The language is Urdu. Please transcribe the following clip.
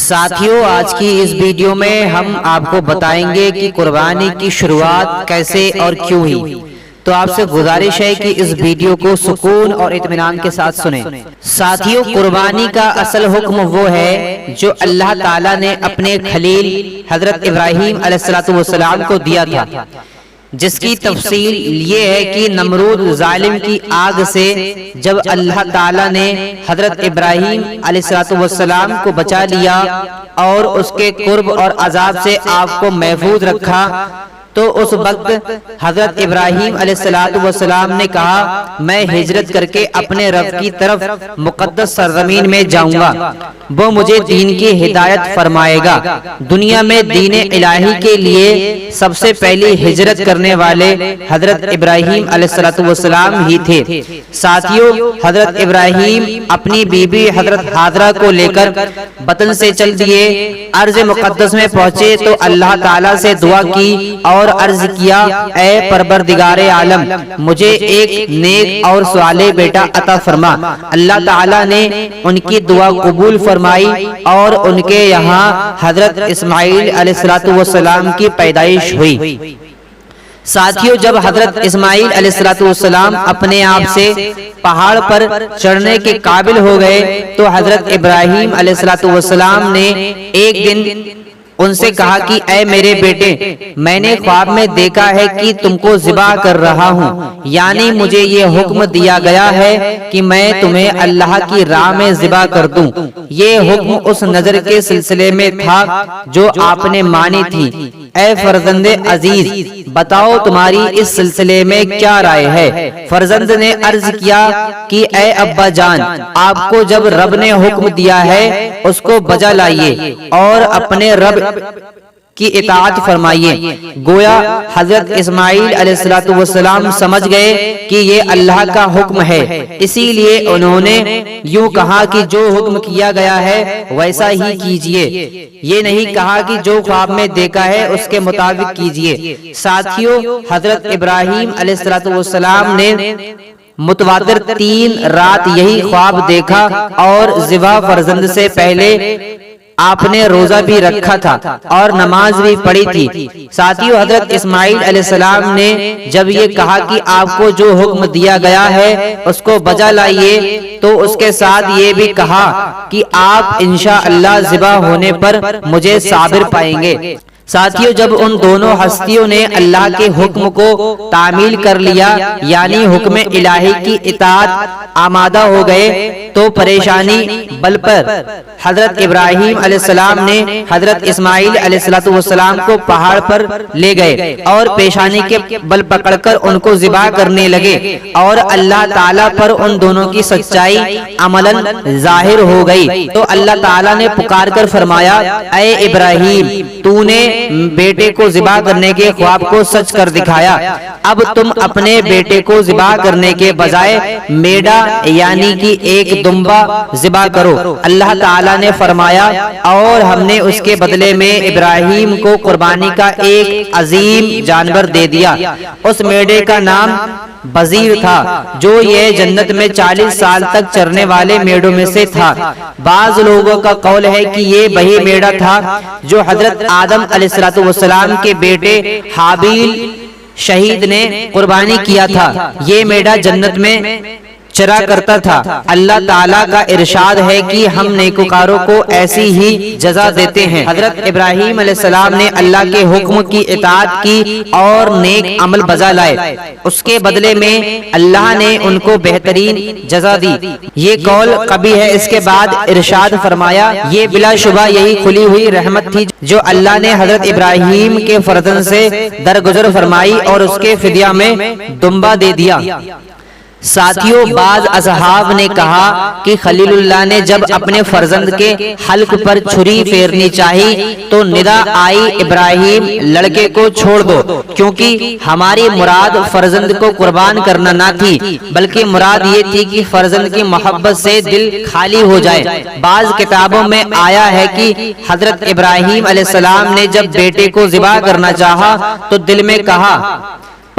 ساتھیوں، آج کی اس ویڈیو میں ہم آپ کو بتائیں گے کہ قربانی کی شروعات کیسے اور کیوں ہوئی۔ تو آپ سے گزارش ہے کہ اس ویڈیو کو سکون اور اطمینان کے ساتھ سنیں۔ ساتھیوں، قربانی کا اصل حکم وہ ہے جو اللہ تعالیٰ نے اپنے خلیل حضرت ابراہیم علیہ السلام کو دیا تھا، جس کی تفصیل یہ ہے کہ نمرود ظالم کی آگ سے جب اللہ تعالیٰ نے حضرت ابراہیم علیہ السلام کو بچا لیا اور اس کے قرب اور عذاب سے آپ کو محفوظ رکھا، تو اس وقت حضرت ابراہیم علیہ السلام نے کہا، میں ہجرت کر کے اپنے رب کی طرف مقدس سرزمین میں جاؤں گا، وہ مجھے دین کی ہدایت فرمائے گا۔ دنیا میں دین الہی کے لیے سب سے پہلی ہجرت کرنے والے حضرت ابراہیم علیہ السلام ہی تھے۔ ساتھیوں، حضرت ابراہیم اپنی بیوی حضرت ہاجرہ کو لے کر وطن سے چل دیے۔ ارض مقدس میں پہنچے تو اللہ تعالیٰ سے دعا کی اور عرض کیا، اے پروردگار عالم، مجھے ایک نیک اور صالح بیٹا عطا فرما۔ اللہ تعالیٰ نے ان کی دعا قبول فرمائی اور ان کے یہاں حضرت اسماعیل علیہ السلام کی پیدائش ہوئی۔ ساتھیوں، جب حضرت اسماعیل علیہ السلام اپنے آپ سے پہاڑ پر چڑھنے کے قابل ہو گئے تو حضرت ابراہیم علیہ السلام نے ایک دن ان سے کہا کہ اے میرے بیٹے، میں نے خواب میں دیکھا ہے کہ تم کو ذبح کر رہا ہوں، یعنی مجھے یہ حکم دیا گیا ہے کہ میں تمہیں اللہ کی راہ میں ذبح کر دوں۔ یہ حکم اس نظر کے سلسلے میں تھا جو آپ نے مانی تھی۔ اے فرزند عزیز، بتاؤ تمہاری اس سلسلے میں کیا رائے ہے؟ فرزند نے عرض کیا کہ اے ابا جان، آپ کو جب رب نے حکم دیا ہے اس کو بجا لائیے اور اپنے رب کی اطاعت فرمائیے۔ گویا حضرت اسماعیل علیہ السلام سمجھ گئے کہ یہ اللہ کا حکم ہے، اسی لیے انہوں نے یوں کہا کہ جو حکم کیا گیا ہے ویسا ہی کیجئے، یہ نہیں کہا کہ جو خواب میں دیکھا ہے اس کے مطابق کیجئے۔ ساتھیوں، حضرت ابراہیم علیہ السلام نے متواتر 3 رات یہی خواب دیکھا اور ذبح فرزند سے پہلے آپ نے روزہ بھی رکھا تھا اور نماز بھی پڑھی تھی۔ ساتھیوں، حضرت اسماعیل علیہ السلام نے جب یہ کہا کہ آپ کو جو حکم دیا گیا ہے اس کو بجا لائیے، تو اس کے ساتھ یہ بھی کہا کہ آپ انشاءاللہ ذبح ہونے پر مجھے صابر پائیں گے۔ ساتھیوں، جب ان دونوں ہستیوں نے اللہ کے حکم کو تعمیل کر لیا، یعنی حکم الہی کی اطاعت آمادہ ہو گئے، تو پریشانی بل پر حضرت ابراہیم علیہ السلام نے حضرت اسماعیل علیہ السلام کو پہاڑ پر لے گئے اور پیشانی کے بل پکڑ کر ان کو ذبح کرنے لگے، اور اللہ تعالیٰ پر ان دونوں کی سچائی عملاً ظاہر ہو گئی۔ تو اللہ تعالیٰ نے پکار کر فرمایا، اے ابراہیم، تو نے بیٹے کو ذبح کرنے کے خواب کو سچ کر دکھایا، اب تم اپنے بیٹے کو ذبح کرنے کے بجائے میڈا یعنی کہ ایک دمبا ذبح کرو۔ اللہ تعالیٰ نے فرمایا، اور ہم نے اس کے بدلے میں ابراہیم کو قربانی کا ایک عظیم جانور دے دیا۔ اس میڈے کا نام بزیر تھا، جو یہ جنت میں 40 سال تک چرنے والے میڑوں میں سے تھا۔ بعض لوگوں کا قول ہے کہ یہ وہی میڑا تھا جو حضرت آدم علیہ السلام کے بیٹے حابیل شہید نے قربانی کیا تھا۔ یہ میڑا جنت میں چرا کرتا تھا۔ اللہ تعالیٰ کا ارشاد ہے کہ ہم نیکوکاروں کو ایسی ہی جزا دیتے ہیں۔ حضرت ابراہیم علیہ السلام نے اللہ کے حکم کی اطاعت کی اور نیک عمل بجا لائے، اس کے بدلے میں اللہ نے ان کو بہترین جزا دی۔ یہ قول قبیح ہے۔ اس کے بعد ارشاد فرمایا، یہ بلا شبہ یہی کھلی ہوئی رحمت تھی جو اللہ نے حضرت ابراہیم کے فرزند سے درگزر فرمائی اور اس کے فدیہ میں دمبا دے دیا۔ ساتھیوں، بعض اصحاب نے کہا کہ خلیل اللہ نے جب اپنے فرزند کے حلق پر چھری پھیرنی چاہی تو ندا آئی، ابراہیم لڑکے کو چھوڑ دو، کیونکہ ہماری مراد فرزند کو قربان کرنا نہ تھی، بلکہ مراد یہ تھی کہ فرزند کی محبت سے دل خالی ہو جائے۔ بعض کتابوں میں آیا ہے کہ حضرت ابراہیم علیہ السلام نے جب بیٹے کو ذبح کرنا چاہا تو دل میں کہا،